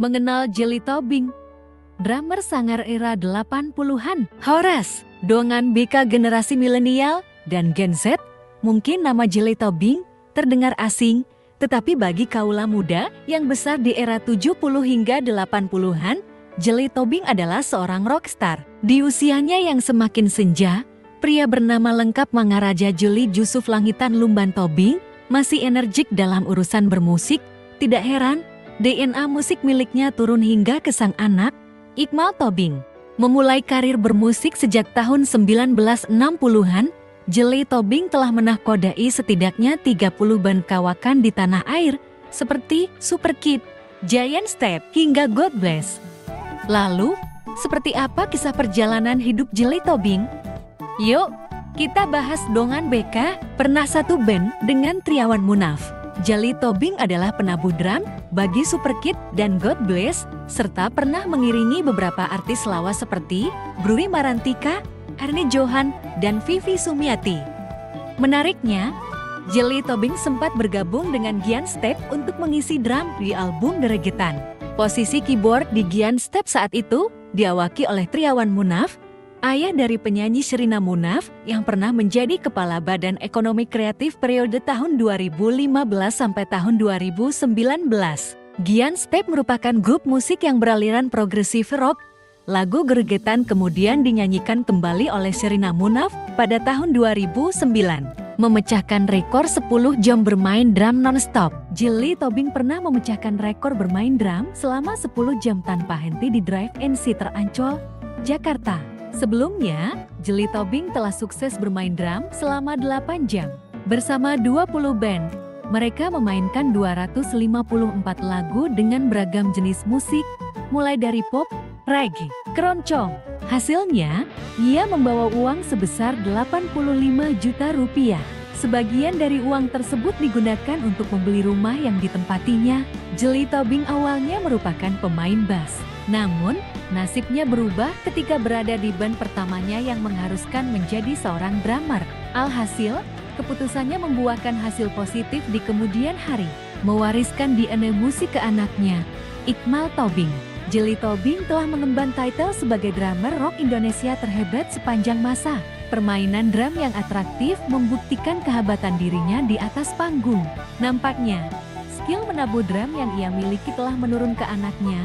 Mengenal Jelly Tobing, drummer sangar era 80-an. Horace, dongan BK generasi milenial dan Gen Z, mungkin nama Jelly Tobing terdengar asing, tetapi bagi kaula muda yang besar di era 70 hingga 80-an, Jelly Tobing adalah seorang rockstar. Di usianya yang semakin senja, pria bernama lengkap Mangaraja Jelly Jusuf Langitan Lumban Tobing masih energik dalam urusan bermusik. Tidak heran, DNA musik miliknya turun hingga ke sang anak, Iqmal Tobing. Memulai karir bermusik sejak tahun 1960-an, Jelly Tobing telah menahkodai setidaknya 30 band kawakan di tanah air, seperti Super Kid, Giant Step, hingga God Bless. Lalu, seperti apa kisah perjalanan hidup Jelly Tobing? Yuk, kita bahas dongan BK, pernah satu band dengan Triawan Munaf. Jelly Tobing adalah penabuh drum bagi Super Kid dan God Bless, serta pernah mengiringi beberapa artis lawas seperti Bruri Marantika, Ernie Johan, dan Vivi Sumiati. Menariknya, Jelly Tobing sempat bergabung dengan Giant Step untuk mengisi drum di album Deregetan. Posisi keyboard di Giant Step saat itu diawaki oleh Triawan Munaf, ayah dari penyanyi Sherina Munaf yang pernah menjadi Kepala Badan Ekonomi Kreatif periode tahun 2015 sampai tahun 2019. Giant Step merupakan grup musik yang beraliran progresif rock. Lagu Geregetan kemudian dinyanyikan kembali oleh Sherina Munaf pada tahun 2009, memecahkan rekor 10 jam bermain drum non-stop. Jelly Tobing pernah memecahkan rekor bermain drum selama 10 jam tanpa henti di Drive-In Theater Ancol, Jakarta. Sebelumnya, Jelly Tobing telah sukses bermain drum selama 8 jam. Bersama 20 band, mereka memainkan 254 lagu dengan beragam jenis musik, mulai dari pop, reggae, keroncong. Hasilnya, ia membawa uang sebesar 85 juta rupiah. Sebagian dari uang tersebut digunakan untuk membeli rumah yang ditempatinya. Jelly Tobing awalnya merupakan pemain bass. Namun, nasibnya berubah ketika berada di band pertamanya yang mengharuskan menjadi seorang drummer. Alhasil, keputusannya membuahkan hasil positif di kemudian hari, mewariskan DNA musik ke anaknya, Iqmal Tobing. Jelly Tobing telah mengemban title sebagai drummer rock Indonesia terhebat sepanjang masa. Permainan drum yang atraktif membuktikan kehabatan dirinya di atas panggung. Nampaknya, skill menabuh drum yang ia miliki telah menurun ke anaknya,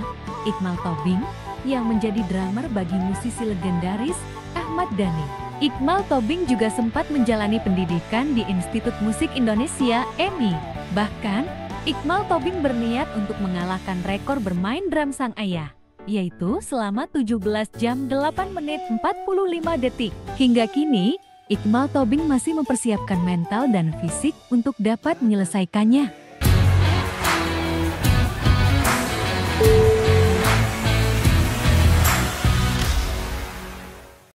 Iqmal Tobing, yang menjadi drummer bagi musisi legendaris Ahmad Dhani. Iqmal Tobing juga sempat menjalani pendidikan di Institut Musik Indonesia (EMI). Bahkan, Iqmal Tobing berniat untuk mengalahkan rekor bermain drum sang ayah, yaitu selama 17 jam 8 menit 45 detik. Hingga kini, Iqmal Tobing masih mempersiapkan mental dan fisik untuk dapat menyelesaikannya.